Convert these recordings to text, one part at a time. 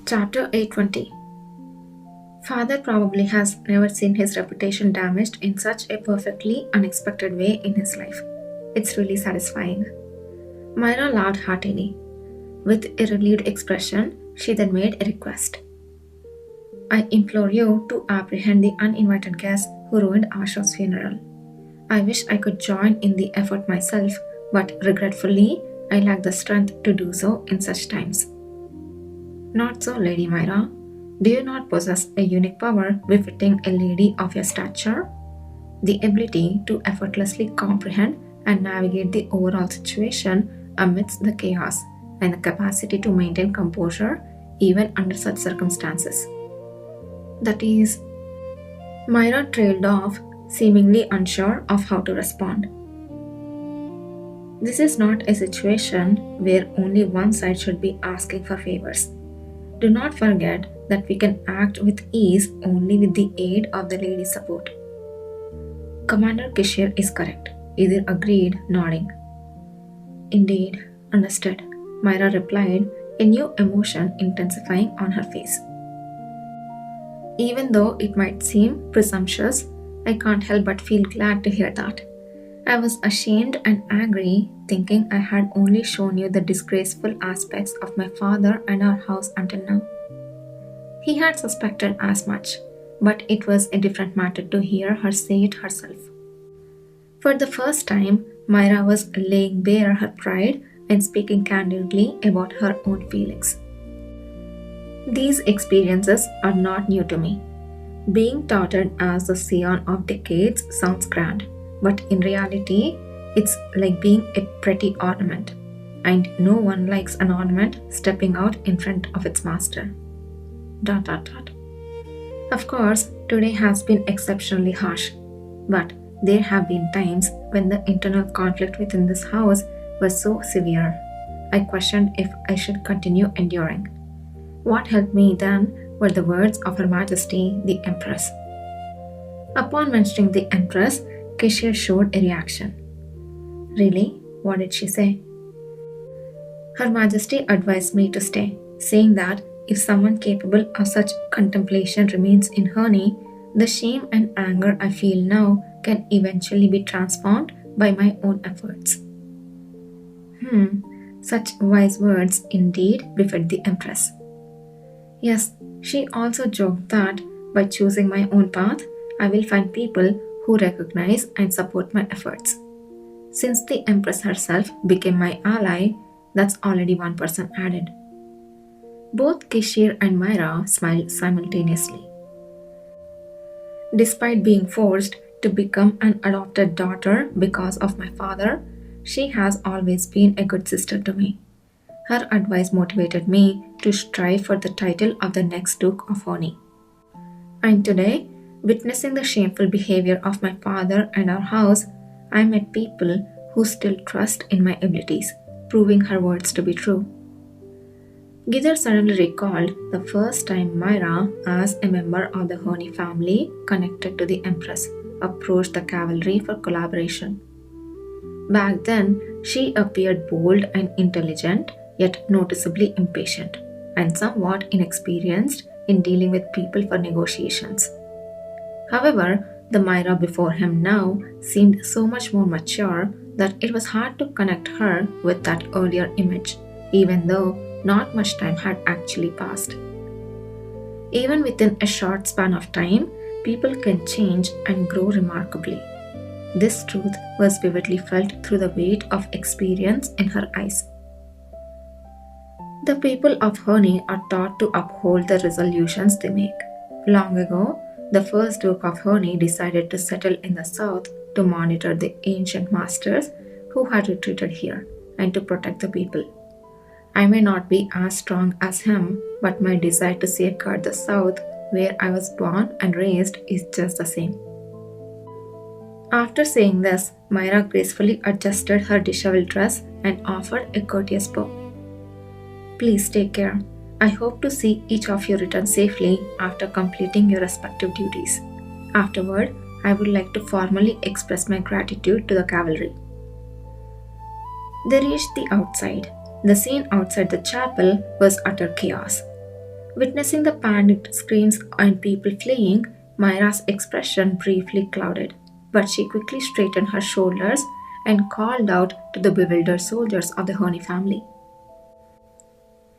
Chapter 820. Father probably has never seen his reputation damaged in such a perfectly unexpected way in his life. It's really satisfying. Myra laughed heartily. With a relieved expression, she then made a request. I implore you to apprehend the uninvited guests who ruined Asha's funeral. I wish I could join in the effort myself, but regretfully, I lack the strength to do so in such times. Not so, Lady Myra. Do you not possess a unique power befitting a lady of your stature? The ability to effortlessly comprehend and navigate the overall situation amidst the chaos, and the capacity to maintain composure even under such circumstances. That is, Myra trailed off, seemingly unsure of how to respond. This is not a situation where only one side should be asking for favors. Do not forget that we can act with ease only with the aid of the lady's support. Commander Kishir is correct. Either agreed, nodding. Indeed, understood, Myra replied, a new emotion intensifying on her face. Even though it might seem presumptuous, I can't help but feel glad to hear that. I was ashamed and angry, thinking I had only shown you the disgraceful aspects of my father and our house until now. He had suspected as much, but it was a different matter to hear her say it herself. For the first time, Myra was laying bare her pride and speaking candidly about her own feelings. These experiences are not new to me. Being touted as the scion of decades sounds grand, but in reality, it's like being a pretty ornament, and no one likes an ornament stepping out in front of its master. ... Of course, today has been exceptionally harsh, but there have been times when the internal conflict within this house was so severe, I questioned if I should continue enduring. What helped me then were the words of Her Majesty the Empress. Upon mentioning the Empress, Kishir showed a reaction. Really? What did she say? Her Majesty advised me to stay, saying that if someone capable of such contemplation remains in Herney, the shame and anger I feel now can eventually be transformed by my own efforts. Such wise words indeed befit the Empress. Yes, she also joked that by choosing my own path, I will find people who recognize and support my efforts. Since the Empress herself became my ally, that's already one person added. Both Kishir and Myra smiled simultaneously. Despite being forced to become an adopted daughter because of my father, she has always been a good sister to me. Her advice motivated me to strive for the title of the next Duke of Honi. And today, witnessing the shameful behavior of my father and our house, I met people who still trust in my abilities, proving her words to be true. Gidar suddenly recalled the first time Myra, as a member of the Honi family connected to the Empress, approached the cavalry for collaboration. Back then, she appeared bold and intelligent, yet noticeably impatient, and somewhat inexperienced in dealing with people for negotiations. However, the Myra before him now seemed so much more mature that it was hard to connect her with that earlier image, even though not much time had actually passed. Even within a short span of time, people can change and grow remarkably. This truth was vividly felt through the weight of experience in her eyes. The people of Honi are taught to uphold the resolutions they make. Long ago, the first Duke of Honi decided to settle in the south to monitor the ancient masters who had retreated here and to protect the people. I may not be as strong as him, but my desire to safeguard the south where I was born and raised is just the same. After saying this, Myra gracefully adjusted her disheveled dress and offered a courteous bow. Please take care. I hope to see each of you return safely after completing your respective duties. Afterward, I would like to formally express my gratitude to the cavalry. They reached the outside. The scene outside the chapel was utter chaos. Witnessing the panicked screams and people fleeing, Myra's expression briefly clouded, but she quickly straightened her shoulders and called out to the bewildered soldiers of the Honey family.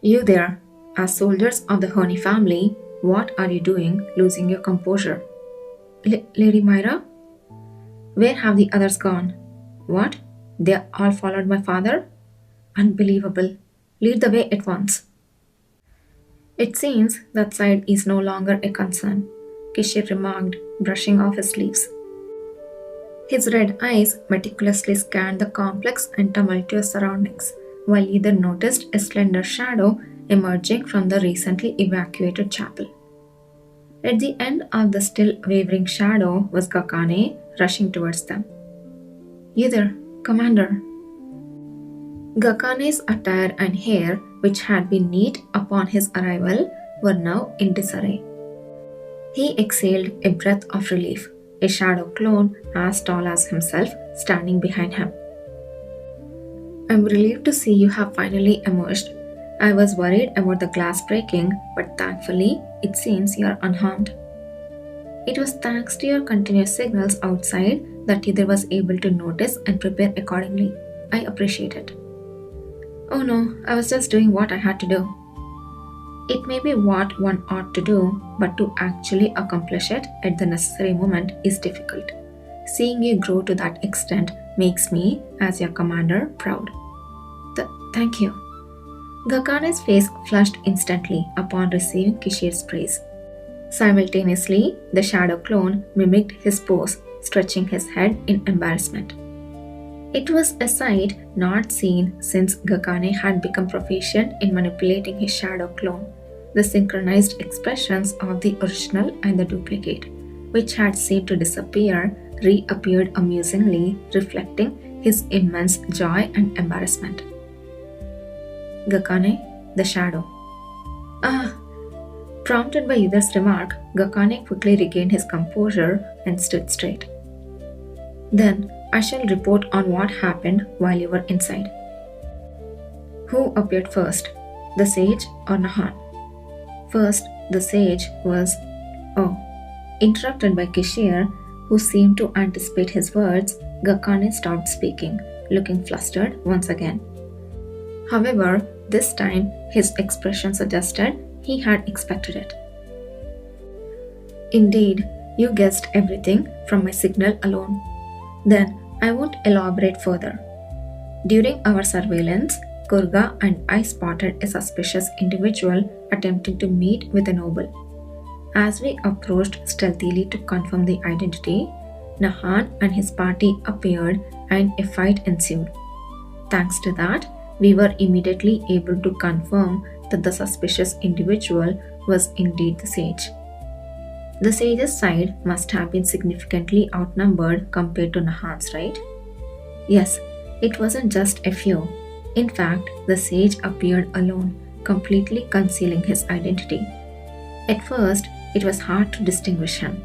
You there, as soldiers of the Honey family, what are you doing, losing your composure? Lady Myra? Where have the others gone? What? They all followed my father? Unbelievable. Lead the way at once. It seems that side is no longer a concern, Kishir remarked, brushing off his sleeves. His red eyes meticulously scanned the complex and tumultuous surroundings, while either noticed a slender shadow emerging from the recently evacuated chapel. At the end of the still wavering shadow was Gakane rushing towards them. Either, Commander. Gakane's attire and hair, which had been neat upon his arrival, were now in disarray. He exhaled a breath of relief, a shadow clone as tall as himself standing behind him. I'm relieved to see you have finally emerged. I was worried about the glass breaking, but thankfully, it seems you are unharmed. It was thanks to your continuous signals outside that Hither was able to notice and prepare accordingly. I appreciate it. Oh no, I was just doing what I had to do. It may be what one ought to do, but to actually accomplish it at the necessary moment is difficult. Seeing you grow to that extent makes me, as your commander, proud. Thank you. Gakane's face flushed instantly upon receiving Kishir's praise. Simultaneously, the shadow clone mimicked his pose, stretching his head in embarrassment. It was a sight not seen since Gakane had become proficient in manipulating his shadow clone. The synchronized expressions of the original and the duplicate, which had seemed to disappear, reappeared amusingly, reflecting his immense joy and embarrassment. Gakane, the shadow. Ah! Prompted by Yudha's remark, Gakane quickly regained his composure and stood straight. Then, I shall report on what happened while you were inside. Who appeared first, the sage or Nahan? First, the sage was... Oh, interrupted by Kishir, who seemed to anticipate his words, Gakane stopped speaking, looking flustered once again. However, this time his expression suggested he had expected it. Indeed, you guessed everything from my signal alone. Then I won't elaborate further. During our surveillance, Kurga and I spotted a suspicious individual attempting to meet with a noble. As we approached stealthily to confirm the identity, Nahan and his party appeared and a fight ensued. Thanks to that, we were immediately able to confirm that the suspicious individual was indeed the sage. The sage's side must have been significantly outnumbered compared to Nahan's, right? Yes, it wasn't just a few. In fact, the sage appeared alone, completely concealing his identity. At first, it was hard to distinguish him.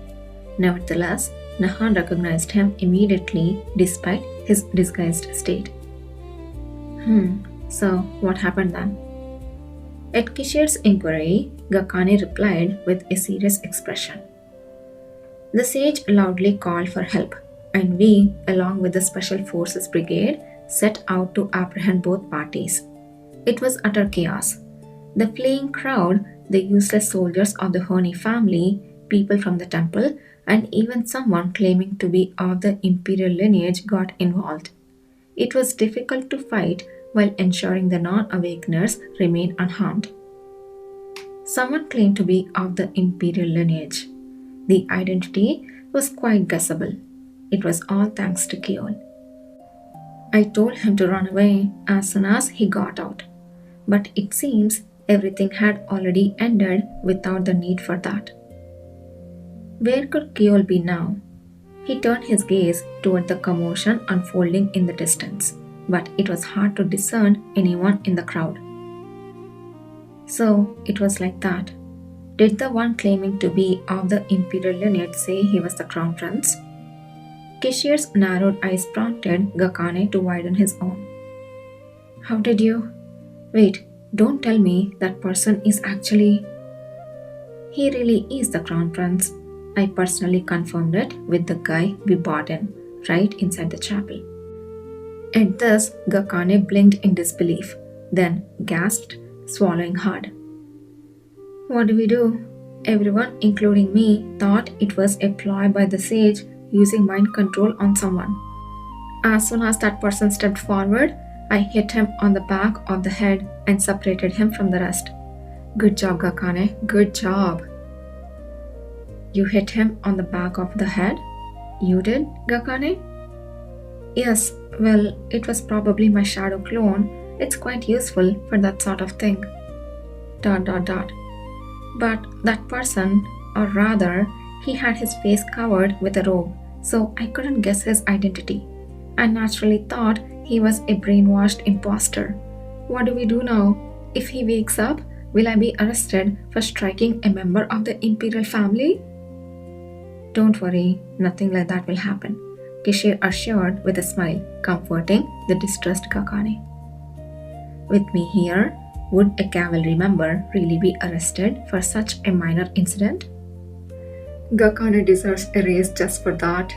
Nevertheless, Nahan recognized him immediately despite his disguised state. So what happened then? At Kishir's inquiry, Gakane replied with a serious expression. The sage loudly called for help, and we, along with the Special Forces Brigade, set out to apprehend both parties. It was utter chaos. The fleeing crowd, the useless soldiers of the Honey family, people from the temple, and even someone claiming to be of the imperial lineage got involved. It was difficult to fight while ensuring the non-awakeners remained unharmed. Someone claimed to be of the imperial lineage. The identity was quite guessable. It was all thanks to Keol. I told him to run away as soon as he got out, but it seems everything had already ended without the need for that. Where could Keol be now? He turned his gaze toward the commotion unfolding in the distance, but it was hard to discern anyone in the crowd. So it was like that. Did the one claiming to be of the imperial lineage say he was the crown prince? Kishir's narrowed eyes prompted Gakane to widen his own. How did you... Wait, don't tell me that person is actually... He really is the crown prince. I personally confirmed it with the guy we bought in, right inside the chapel. At this, Gakane blinked in disbelief, then gasped, swallowing hard. What do we do? Everyone, including me, thought it was a ploy by the sage using mind control on someone. As soon as that person stepped forward, I hit him on the back of the head and separated him from the rest. Good job, Gakane. Good job. You hit him on the back of the head? You did, Gakane? Yes, well, it was probably my shadow clone. It's quite useful for that sort of thing. ... But that person, or rather, he had his face covered with a robe, so I couldn't guess his identity. I naturally thought he was a brainwashed imposter. What do we do now? If he wakes up, will I be arrested for striking a member of the imperial family? Don't worry, nothing like that will happen, Kishir assured with a smile, comforting the distressed Gakane. With me here, would a cavalry member really be arrested for such a minor incident? Gakane deserves a raise just for that.